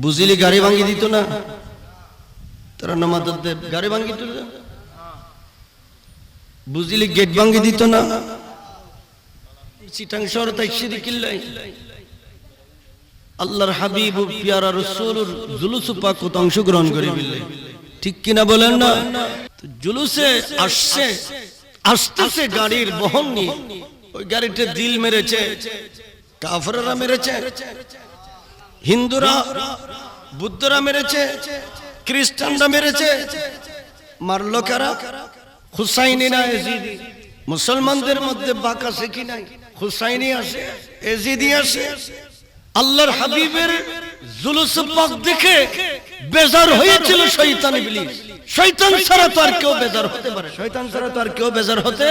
বুঝিলি গাড়ি ভাঙি দিত না, তারা নামাজ গাড়ি ভাঙি দিত না, বুঝিলি গেট ভাঙি দিত না। চিটাং শহর তাই সিরিকিল্লাই আল্লাহর হাবিব ও পিয়ারা রাসূলুর জুলুসে পাক কত অংশগ্রহণ করে বিল্লাহ, ঠিক কিনা বলেন না? জুলুসে আসতেছে গাড়ির বহন নিয়ে, ওই গাড়িতে দিল মেরেছে কাফেররা, মেরেছে হিন্দুরা, বুদ্ধরা মেরেছে, খ্রিস্টানরা মেরেছে। মারলো কারা? হুসাইনি না এজিদি? মুসলমানদের মধ্যে বাক আছে কি নাই? হুসাইনি আছে, এজিদি আছে। আল্লাহর হাবিবের জুলুস পাক দেখে বেজার হয়েছিল শয়তান ইবলিস। শয়তান ছাড়া তো আর কেউ বেজার হতে পারে? শয়তান ছাড়া তো আর কেউ বেজার হতে?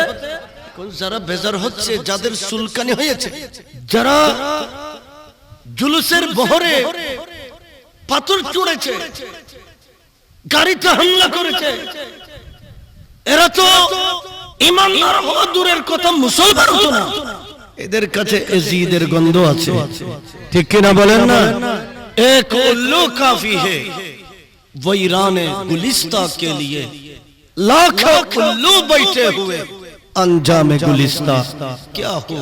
কোন যারা বেজার হচ্ছে, যাদের চুলকানি হয়েছে, যারা জুলুসের বহরে পাথর ছুঁড়েছে, গাড়িতে হামলা করেছে, এরা তো ঈমানদার হওয়া দূরের কথা, মুসলমান হতো না। এদের কাছে এজিদের গন্ধ আছে, ঠিক কিনা বলেন না? এক উল্লু কাফি হে वैराने गुलिस्ता के लिए, लाखों उल्लू बैठे हुए अंजामे गुलिस्ता क्या हो।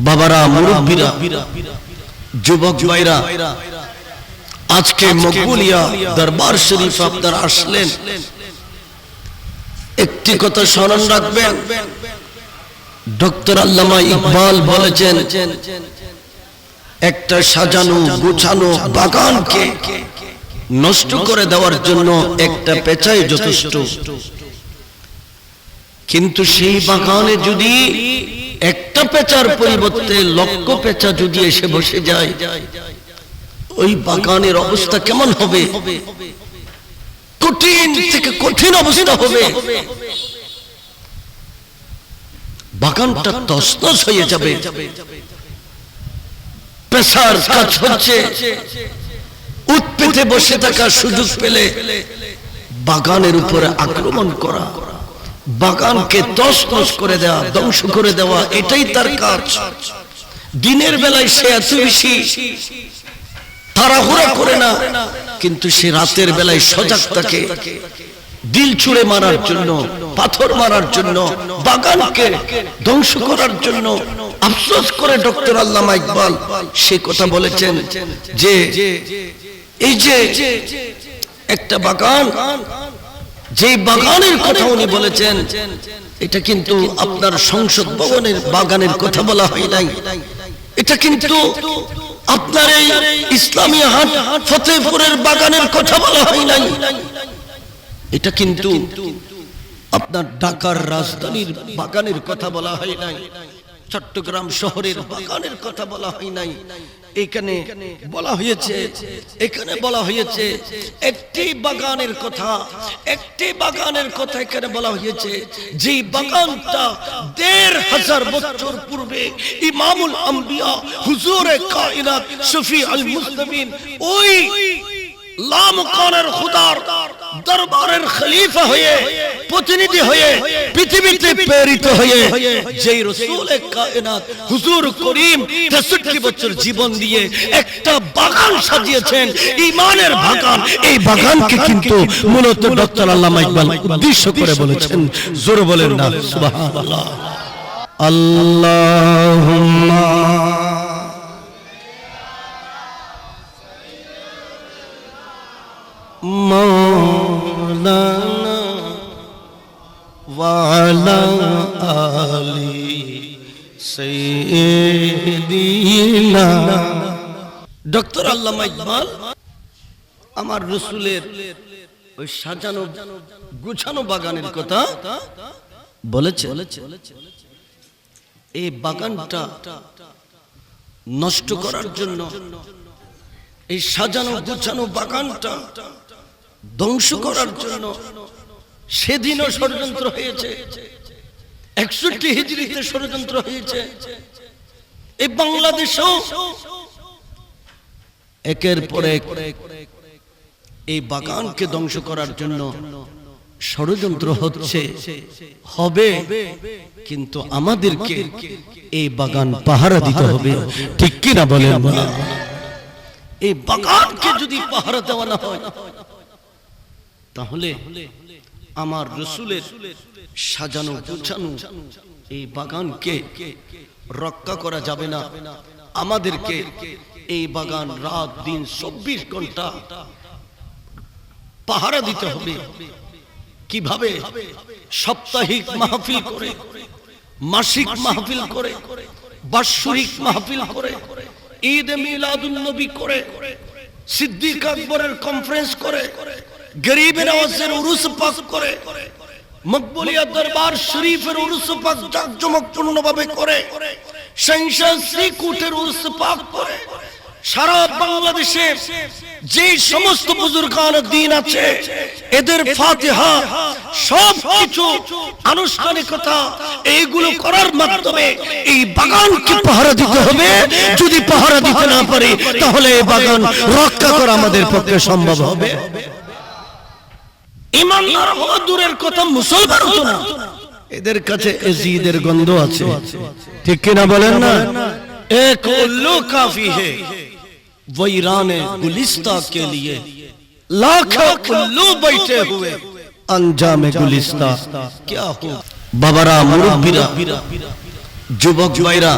बाबारा, मुरब्बीरा, যুবক ভাইরা, আজকে মকবুলিয়া দরবার শরীফ আপনারা আসলেন, একটি কথা স্মরণ রাখবেন। ডক্টর আল্লামা ইকবাল বলেছেন, একটা সাজানো গুছানো বাগানকে নষ্ট করে দেওয়ার জন্য একটা পেঁচাই যথেষ্ট, কিন্তু সেই বাগানে যদি একটা পেঁচার পরিবর্তে লক্ষ পেঁচা যদি এসে বসে যায়, ওই বাগানের অবস্থা কেমন হবে? কঠিন থেকে কঠিন অবস্থা হবে, বাগানটা তছনছ হয়ে যাবে। পেশার কাজ হচ্ছে উৎপেতে বসে থাকা সুযোগ পেলে বাগানের উপরে আক্রমণ করা, বাগানকে তছনছ করে দেওয়া, ধ্বংস করে দেওয়া, এটাই তার কাজ। দিনের বেলায় সে এত বেশি তাড়াহুড়া করে না, কিন্তু সে রাতের বেলায় সজাগ থাকে, দিল ছুঁড়ে মারার জন্য, পাথর মারার জন্য, বাগানকে ধ্বংস করার জন্য। আফসোস করে ডক্টর আল্লামা ইকবাল সে কথা বলেছেন যে এই যে একটা বাগান, যে বাগানের কথা উনি বলেছেন, এটা কিন্তু আপনার সংসদ ভবনের বাগানের কথা বলা হয় নাই, এটা কিন্তু আপনার এই ইসলামী হাট ফতেপুরের বাগানের কথা বলা হয় নাই, এটা কিন্তু আপনার ঢাকার রাজধানীর বাগানের কথা বলা হয় নাই, চট্টগ্রাম শহরের বাগানের কথা বলা হয় নাই। এখানে বলা হয়েছে, এখানে বলা হয়েছে একটি বাগানের কথা, একটি বাগানের কথা এখানে বলা হয়েছে, যে বাগানটা ১৫০০ বছর পূর্বে ইমামুল আম্বিয়া হুজুরে কায়নাত শফি আল মুজতাবিন, ওই লামকানের খুদার দরবারের খলিফা হয়ে, প্রতিনিধি হয়ে, পৃথিবীতে প্রেরিত হয়ে যেই রাসূলে কায়নাত হুজুর করিম ৬৩ বছর জীবন দিয়ে একটা বাগান সাজিয়েছেন, ঈমানের বাগান। এই বাগানকে কিন্তু মূলত ডক্টর আল্লামা ইকবাল উদ্দেশ্য করে বলেছেন। জোরে বলেন না সুবহানাল্লাহ। আল্লাহুম্মা মাওলানা ওয়া আলা আলি সাইয়্যিদিনা। ডক্টর আল্লামা ইকবাল আমার রাসূলের ওই সাজানো গুছানো বাগানের কথা বলেছে। এই বাগানটা নষ্ট করার জন্য, এই সাজানো গুছানো বাগানটা ধ্বংস করার জন্য সেদিনও ষড়যন্ত্র হয়েছে, ৬১ হিজরিতে ষড়যন্ত্র হয়েছে। এই বাংলাদেশেও একের পর এক এই বাগানকে ধ্বংস করার জন্য ষড়যন্ত্র হচ্ছে, হবে, কিন্তু আমাদেরকে এই বাগান পাহারা দিতে হবে, ঠিক কিনা বলেন? এই বাগানকে যদি পাহারা দেওয়া না হয়, তাহলে আমার রাসূলের সাজানো গোছানো এই বাগানকে রক্ষা করা যাবে না। আমাদেরকে এই বাগান রাত দিন 24 ঘন্টা পাহারা দিতে হবে। কিভাবে? সাপ্তাহিক মাহফিল করে, মাসিক মাহফিল করে, বাৎসরিক মাহফিল করে, ঈদ মিলাদুন নবী করে, সিদ্দিক আকবরের কনফারেন্স করে, গরিব নওয়াজের উরুস পাক করে, মকবুলিয়া দরবার শরীফের উরুস পাক জাঁকজমকপূর্ণভাবে করে, শাহীনশাহ শ্রীকুটের উরুস পাক করে। সারা বাংলাদেশে যে সমস্ত বুজুর্গান দ্বীন আছে, এদের ফাতিহা সবকিছু আনুষ্ঠানিকতা এইগুলো করার মাধ্যমে এই বাগানকে পাহারা দিতে হবে। যদি পাহারা দিতে না পারি, তাহলে এই বাগান রক্ষা করা আমাদের পক্ষে সম্ভব হবে। ইমানদার হওয়া দূরের কথা, মুসলমান হতো না। এদের কাছে এজিদের গন্ধ আছে, ঠিক কিনা বলেন না? এক উল্লু কাফি है वैराने गुलिस्ता के लिए, लाखों उल्लू बैठे हुए अंजामे गुलिस्ता क्या हो। बाबारा मुरब्बीरा, যুবক ভাইরা,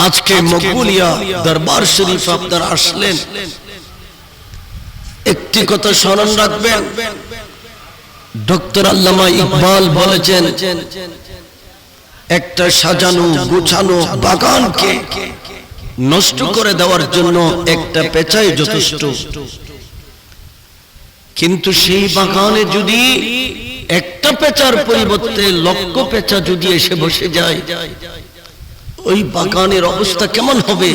আজকে মকবুলিয়া দরবার শরীফ আপনারা আসলেন, একটি কথা স্মরণ রাখবেন। ডক্টর আল্লামা ইকবাল বলেছেন, একটা সাজানো গোছানো বাগানকে নষ্ট করে দেওয়ার জন্য একটা পেঁচাই যথেষ্ট। কিন্তু সেই বাগানে যদি একটা পেঁচার পরিবর্তে লক্ষ পেঁচা যদি এসে বসে যায়, ওই বাগানের অবস্থা কেমন হবে?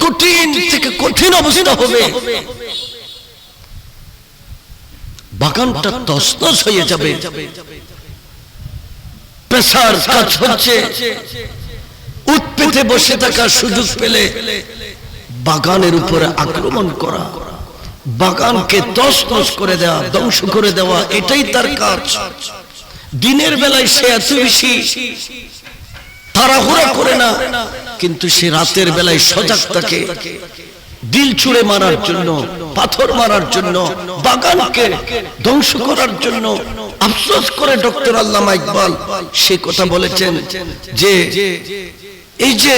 কঠিন থেকে কঠিন অবস্থা হবে। বাগানটা তছনছ হয়ে যাবে। পেশার কাজ হচ্ছে উৎপেতে বসে থাকার সুযোগ পেলে বাগানের উপরে আক্রমণ করা, বাগানকে তছনছ করে দেওয়া, ধ্বংস করে দেওয়া, এটাই তার কাজ। দিনের বেলায় সে এত বেশি তাড়াহুড়া করে না, কিন্তু সে রাতের বেলায় সজাগ থাকে, দিল ছুঁড়ে মারার জন্য, পাথর মারার জন্য, বাগানকে ধ্বংস করার জন্য। আফসোস করে ডক্টর আল্লামা ইকবাল সে কথা বলেছেন যে এই যে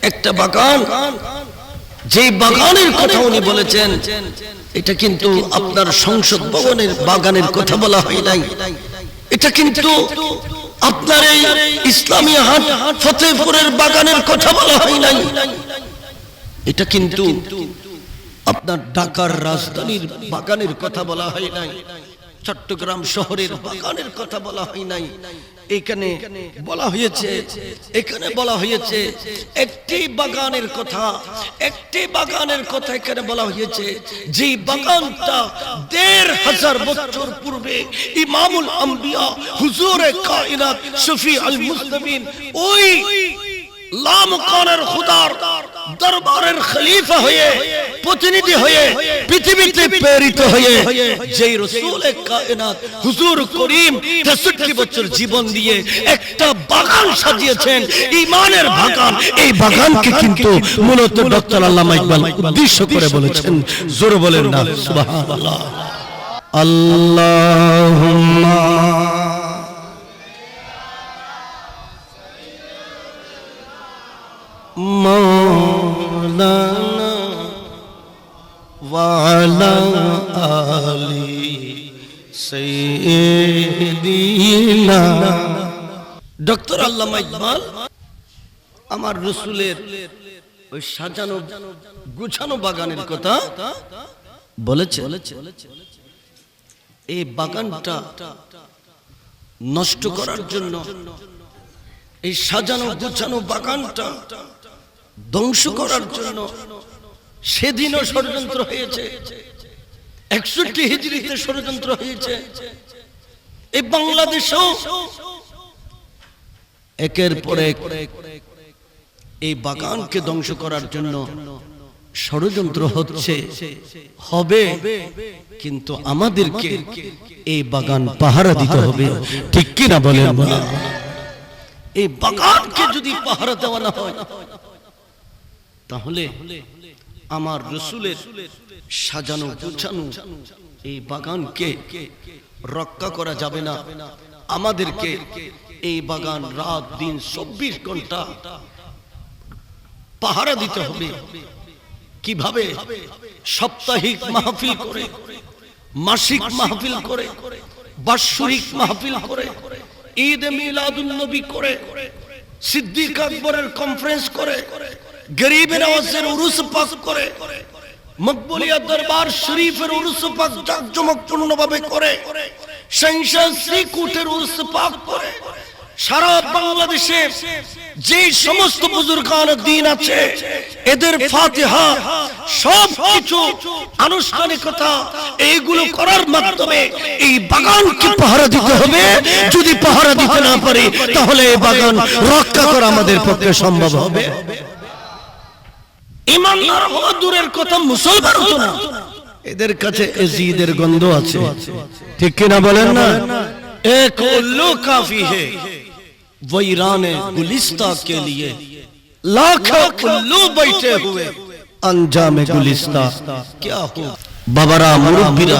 একটা বাগান, যে বাগানের কথা উনি বলেছেন, এটা কিন্তু আপনার সংসদ ভবনের বাগানের কথা বলা হয় নাই। এটা কিন্তু আপনার এই ইসলামী হাট ফতেহপুরের বাগানের কথা বলা হয় নাই। এটা কিন্তু আপনার ঢাকার রাজধানীর বাগানের কথা বলা হয় নাই, চট্টগ্রাম শহরের বাগানের কথা বলা হয় নাই। এখানে বলা হয়েছে, এখানে বলা হয়েছে একটি বাগানের কথা, একটি বাগানের কথা এখানে বলা হয়েছে, যে বাগানটা ১৫০০ বছর পূর্বে ইমামুল আম্বিয়া হুজুরে কায়নাত শফি আল মুসলিমিন ওই লামকানের খুদার দরবারের খলিফা হয়ে, প্রতিনিধি হয়ে, পৃথিবীতে প্রেরিত হয়ে যেই রাসূলে কায়নাত হুজুর করিম ৬৩ বছর জীবন দিয়ে একটা বাগান সাজিয়েছেন, ঈমানের বাগান। এই বাগানকে কিন্তু মূলত ডক্টর আল্লামা ইকবাল উদ্দেশ্য করে বলেছেন। জোরে বলেন না সুবহানাল্লাহ। আল্লাহুম্মা মৌলানা ওয়ালা আলি সাইয়্যিদিনা। ডক্টর আল্লামা ইকবাল আমার রাসূলের ওই সাজানো গুছানো বাগানের কথা বলেছে। এই বাগানটা নষ্ট করার জন্য, এই সাজানো গুছানো বাগানটা ধ্বংস করার জন্য সেদিনও ষড়যন্ত্র হয়েছে, ৬১ হিজরিতে ষড়যন্ত্র হয়েছে। এই বাংলাদেশেও একের পর এক এই বাগানকে ধ্বংস করার জন্য ষড়যন্ত্র হচ্ছে, হবে। কিন্তু আমাদেরকে এই বাগান পাহারা দিতে হবে, ঠিক কিনা বলেন? এই বাগানকে যদি পাহারা দেওয়া না হয়, তাহলে আমার রসুলের সাজানো গুছানো এই বাগানকে রক্ষা করা যাবে না। আমাদেরকে এই বাগান রাত দিন 24 ঘন্টা পাহারা দিতে হবে। কিভাবে? সাপ্তাহিক মাহফিল করে, মাসিক মাহফিল করে, বাৎসরিক মাহফিল করে, ঈদ মিলাদুন নবী করে, সিদ্দিক আকবরের কনফারেন্স করে, গরিব নওয়াজের উরুস পাক করে, মকবুলিয়া দরবার শরীফের উরুস পাক জাঁকজমকপূর্ণভাবে করে, শাহীনশাহ শ্রীকুটের উরুস পাক করে। সারা বাংলাদেশে যে সমস্ত বুজুর্গান দ্বীন আছে এদের ফাতিহা সব কিছু আনুষ্ঠানিকতা এইগুলো করার মাধ্যমে এই বাগানকে পাহারা দিতে হবে। যদি পাহারা দিতে না পারি তাহলে এই বাগান রক্ষা করা আমাদের পক্ষে সম্ভব হবে। ইমানদার হওয়া দূরের কথা, মুসলমান হতো না। এদের কাছে এজিদের গন্ধ আছে, ঠিক কিনা বলেন না? এক উল্লু কাফি है वैराने गुलिस्ता के लिए, लाखों उल्लू बैठे हुए अंजाम गुलिस्ता क्या हो। बाबारा मुरब्बीरा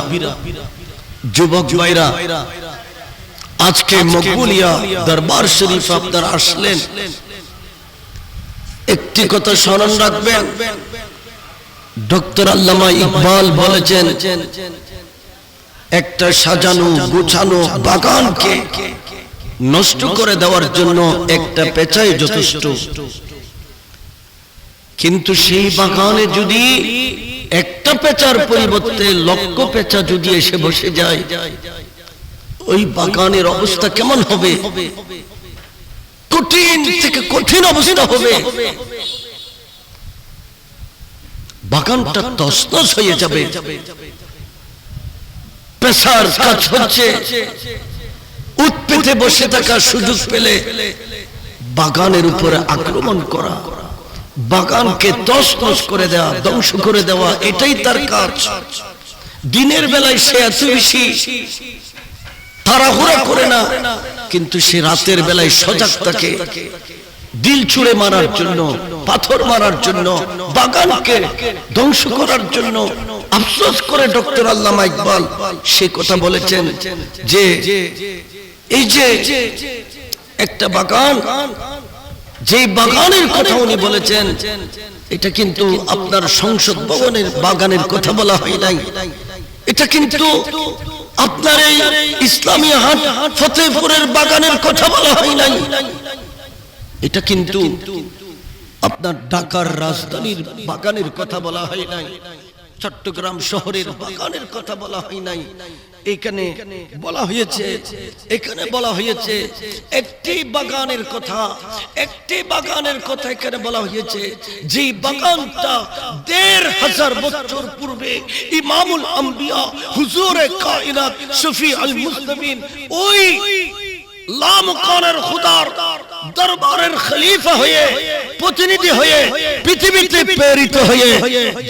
যুবক ভাইরা, আজকে মকবুলিয়া দরবার শরীফ আপনারা আসলেন, একটি কথা স্মরণ রাখবেন। ডক্টর আল্লামা ইকবাল বলেছেন, একটা সাজানো গোছানো বাগানকে নষ্ট করে দেওয়ার জন্য একটা পেঁচাই যথেষ্ট, কিন্তু সেই বাগানে যদি একটা পেঁচার পরিবর্তে লক্ষ পেঁচা যদি এসে বসে যায়, ওই বাগানের অবস্থা কেমন হবে? কঠিন থেকে কঠিন অবস্থা হবে। বাগানটা তছনছ হয়ে যাবে। পেশার কাজ হচ্ছে উৎপেতে বসে থাকার সুযোগ পেলে বাগানের উপরে আক্রমণ করা, বাগানকে তছনছ করে দেওয়া, ধ্বংস করে দেওয়া, এটাই তার কাজ। দিনের বেলায় সে এত বেশি তাড়াহুড়া করে না, কিন্তু সে রাতের বেলায় সজাগ থাকে, দিল ছুঁড়ে মারার জন্য, পাথর মারার জন্য, বাগানকে ধ্বংস করার জন্য। আফসোস করে ডক্টর আল্লামা ইকবাল সে কথা বলেছেন যে এই যে একটা বাগান, যে বাগানের কথা উনি বলেছেন, এটা কিন্তু আপনার সংসদ ভবনের বাগানের কথা বলা হয় নাই, এটা কিন্তু আপনার এই ইসলামী হাট ফতেহপুরের বাগানের কথা বলা হয় নাই, এটা কিন্তু আপনার ঢাকার রাজধানীর বাগানের কথা বলা হয় নাই, চট্টগ্রাম শহরের বাগানের কথা বলা হয় নাই। এখানে বলা হয়েছে, এখানে বলা হয়েছে একটি বাগানের কথা, একটি বাগানের কথা এখানে বলা হয়েছে, যে বাগানটা ১৫০০ বছর পূর্বে ইমামুল আম্বিয়া হুজুরে কায়নাত শফি আল মুসলিমিন ওই লামকানের খুদার দরবারের খলিফা হয়ে, প্রতিনিধি হয়ে, পৃথিবীতে প্রেরিত হয়ে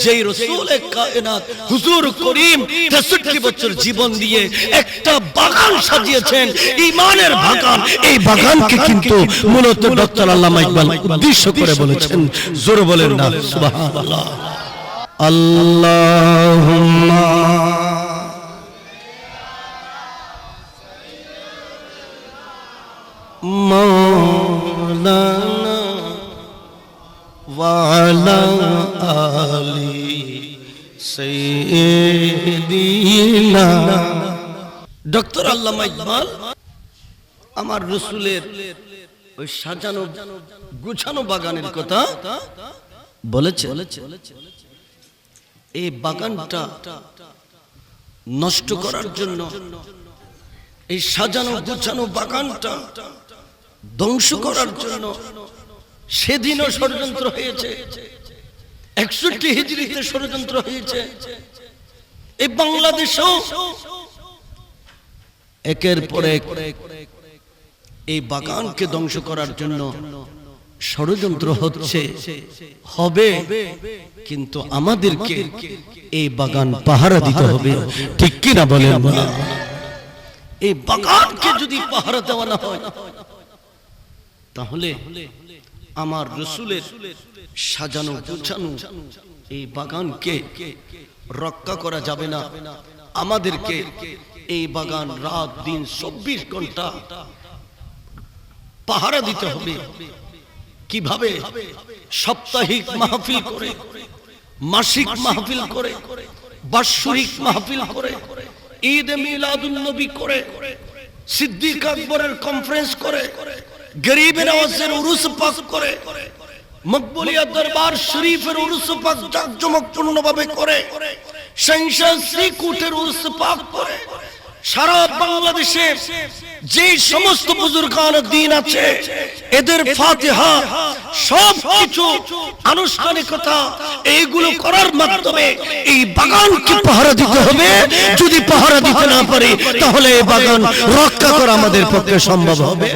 যেই রাসূল কায়নাত হুজুর করিম ৬৩ বছর জীবন দিয়ে একটা বাগান সাজিয়েছেন, ঈমানের বাগান। এই বাগানকে কিন্তু মূলত ডক্টর আল্লামা ইকবাল উদ্দেশ্য করে বলেছেন। জোরে বলেন না সুবহানাল্লাহ। আল্লাহুম্মা মাওলানা ওয়ালা আলি সাইয়্যিদিনা। ডক্টর আল্লামা ইকবাল আমার রাসূলের ওই সাজানো গুছানো বাগানের কথা বলেছে। এই বাগানটা নষ্ট করার জন্য, এই সাজানো গুছানো বাগানটা ধ্বংস করার জন্য সেদিনও ষড়যন্ত্র হয়েছে, ৬১ হিজরিতে ষড়যন্ত্র হয়েছে। এই বাংলাদেশেও একের পর এক এই বাগানকে ধ্বংস করার জন্য ষড়যন্ত্র হচ্ছে, হবে, কিন্তু আমাদেরকে এই বাগান পাহারা দিতে হবে, ঠিক কিনা বলেন? এই বাগানকে যদি পাহারা দেওয়া না হয় তাহলে আমার রসুলের সাজানো গোছানো এই বাগানকে রক্ষা করা যাবে না। আমাদেরকে এই বাগান রাত দিন 24 ঘন্টা পাহারা দিতে হবে। কিভাবে? সাপ্তাহিক মাহফিল করে, মাসিক মাহফিল করে, বাৎসরিক মাহফিল করে, ঈদ মিলাদুন নবী করে, সিদ্দিক আকবরের কনফারেন্স করে, গরিব নওয়াজের উরুস পাক করে, মকবুলিয়া দরবার শরীফের উরুস পাক জাঁকজমকপূর্ণভাবে করে, শাহজাহান শ্রীকুটের উরুস পাক করে। সারা বাংলাদেশে যে সমস্ত বুজুর্গান দ্বীন আছে এদের ফাতিহা সব কিছু আনুষ্ঠানিকতা এইগুলো করার মাধ্যমে এই বাগানকে পাহারা দিতে হবে। যদি পাহারা দিতে না পারি তাহলে এই বাগান রক্ষা করা আমাদের পক্ষে সম্ভব হবে।